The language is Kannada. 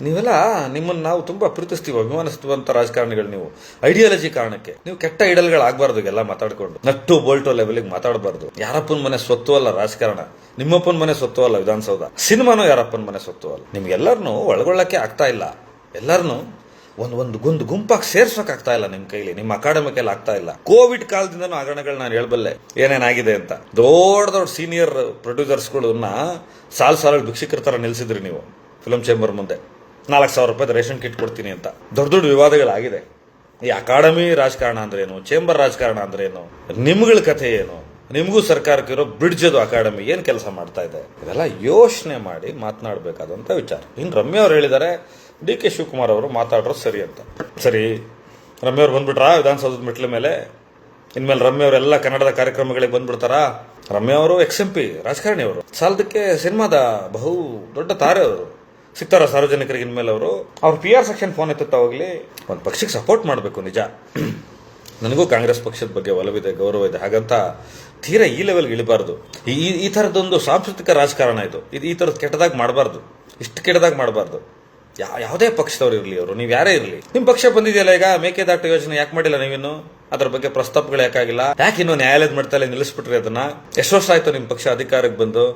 ನೀವೆಲ್ಲ ನಿಮ್ಮನ್ನು ನಾವು ತುಂಬಾ ಪ್ರೀತಿಸ್ತೀವಿ, ಅಭಿಮಾನಿಸುವಂತ ರಾಜಕಾರಣಿಗಳು. ನೀವು ಐಡಿಯಾಲಜಿ ಕಾರಣಕ್ಕೆ ನೀವು ಕೆಟ್ಟ ಐಡಲ್ಗಳಾಗಬಾರ್ದು. ಎಲ್ಲ ಮಾತಾಡ್ಕೊಂಡು ನಟ್ಟು ಬೋಲ್ಟೋ ಲೆವೆಲ್ಗೆ ಮಾತಾಡಬಾರ್ದು. ಯಾರಪ್ಪನ ಮನೆ ಸ್ವತ್ತು ಅಲ್ಲ ರಾಜಕಾರಣ, ನಿಮ್ಮಪ್ಪನ ಮನೆ ಸ್ವತ್ತು ಅಲ್ಲ ವಿಧಾನಸೌಧ, ಸಿನಿಮಾನು ಯಾರಪ್ಪನ ಮನೆ ಸ್ವತ್ತು ಅಲ್ಲ. ನಿಮ್ಗೆಲ್ಲರನ್ನೂ ಒಳಗೊಳ್ಳಕ್ಕೆ ಆಗ್ತಾ ಇಲ್ಲ, ಎಲ್ಲರನ್ನೂ ಒಂದು ಗುಂಪಾಗಿ ಸೇರ್ಸೋಕ್ ಆಗ್ತಾ ಇಲ್ಲ ನಿಮ್ ಕೈಲಿ, ನಿಮ್ಮ ಅಕಾಡೆಮಿ ಕೈಲಿ ಆಗ್ತಾ ಇಲ್ಲ. ಕೋವಿಡ್ ಕಾಲದಿಂದನೂ ಹಗರಣಗಳು ನಾನು ಹೇಳಬಲ್ಲೆ ಏನೇನಾಗಿದೆ ಅಂತ. ದೊಡ್ಡ ಸೀನಿಯರ್ ಪ್ರೊಡ್ಯೂಸರ್ಸ್ಗಳನ್ನ ಸಾಲು ಭಿಕ್ಷುಕರ ತರ ನಿಲ್ಸಿದ್ರಿ ನೀವು ಫಿಲ್ಮ್ ಚೇಂಬರ್ ಮುಂದೆ. 4,000 ರೂಪಾಯಿ ರೇಷನ್ ಕಿಟ್ ಕೊಡ್ತೀನಿ ಅಂತ ದೊಡ್ಡ ವಿವಾದಗಳಾಗಿದೆ. ಈ ಅಕಾಡೆಮಿ ರಾಜಕಾರಣ ಅಂದ್ರೆ ಏನು, ಚೇಂಬರ್ ರಾಜಕಾರಣ ಅಂದ್ರೆ ಏನು, ನಿಮ್ಗಳ ಕಥೆ ಏನು, ನಿಮಗೂ ಸರ್ಕಾರಕ್ಕೆ ಇರೋ ಬ್ರಿಡ್ಜ್ ಅದು ಅಕಾಡೆಮಿ ಏನ್ ಕೆಲಸ ಮಾಡ್ತಾ ಇದೆ, ಇದೆಲ್ಲ ಯೋಚನೆ ಮಾಡಿ ಮಾತನಾಡಬೇಕಾದಂತ ವಿಚಾರ. ಇನ್ನು ರಮ್ಯಾ ಅವ್ರು ಹೇಳಿದ್ದಾರೆ DK ಶಿವಕುಮಾರ್ ಅವರು ಮಾತಾಡೋದು ಸರಿ ಅಂತ. ಸರಿ, ರಮ್ಯಾ ಅವ್ರು ಬಂದ್ಬಿಟ್ರಾ ವಿಧಾನಸೌಧದ ಮೆಟ್ಲ ಮೇಲೆ? ಇನ್ಮೇಲೆ ರಮ್ಯಾ ಅವರೆಲ್ಲ ಕನ್ನಡದ ಕಾರ್ಯಕ್ರಮಗಳಿಗೆ ಬಂದ್ಬಿಡ್ತಾರಾ? ರಮ್ಯಾ ಅವರು XMP ರಾಜಕಾರಣಿ, ಅವರು ಸಾಲದಕ್ಕೆ ಸಿನಿಮಾದ ಬಹು ದೊಡ್ಡ ತಾರೆ, ಅವರು ಸಿಗ್ತಾರ ಸಾರ್ವಜನಿಕರಿಗೆ ಇನ್ಮೇಲೆ. ಅವರು ಅವ್ರ PR ಸೆಕ್ಷನ್ ಫೋನ್ ಎತ್ತುತ್ತಾ ಹೋಗ್ಲಿ. ಒಂದು ಪಕ್ಷಕ್ಕೆ ಸಪೋರ್ಟ್ ಮಾಡಬೇಕು, ನಿಜ. ನನಗೂ ಕಾಂಗ್ರೆಸ್ ಪಕ್ಷದ ಬಗ್ಗೆ ಒಲವಿದೆ, ಗೌರವ ಇದೆ, ಹಾಗಂತ ತೀರಾ ಈ ಲೆವೆಲ್ಗೆ ಇಳಿಬಾರ್ದು. ಈ ಥರದೊಂದು ಸಾಂಸ್ಕೃತಿಕ ರಾಜಕಾರಣ ಇದು. ಈ ಥರದ್ದು ಕೆಟ್ಟದಾಗ ಮಾಡಬಾರ್ದು, ಇಷ್ಟು ಕೆಟ್ಟದಾಗ ಮಾಡಬಾರ್ದು. ಯಾವುದೇ ಪಕ್ಷದವ್ರು ಇರಲಿ, ಅವರು ನೀವು ಯಾರೇ ಇರಲಿ. ನಿಮ್ಮ ಪಕ್ಷ ಬಂದಿದೆಯಲ್ಲ ಈಗ, ಮೇಕೆದಾಟು ಯೋಜನೆ ಯಾಕೆ ಮಾಡಿಲ್ಲ ನೀವಿನ್ನು? ಅದ್ರ ಬಗ್ಗೆ ಪ್ರಸ್ತಾಪಗಳು ಯಾಕಾಗಿಲ್ಲ? ಯಾಕೆ ಇನ್ನು ನ್ಯಾಯಾಲಯದ ಮಟ್ಟದಲ್ಲಿ ನಿಲ್ಲಿಸ್ಬಿಟ್ರಿ ಅದನ್ನ? ಎಷ್ಟು ವರ್ಷ ಆಯ್ತು ನಿಮ್ಮ ಪಕ್ಷ ಅಧಿಕಾರಕ್ಕೆ ಬಂದು?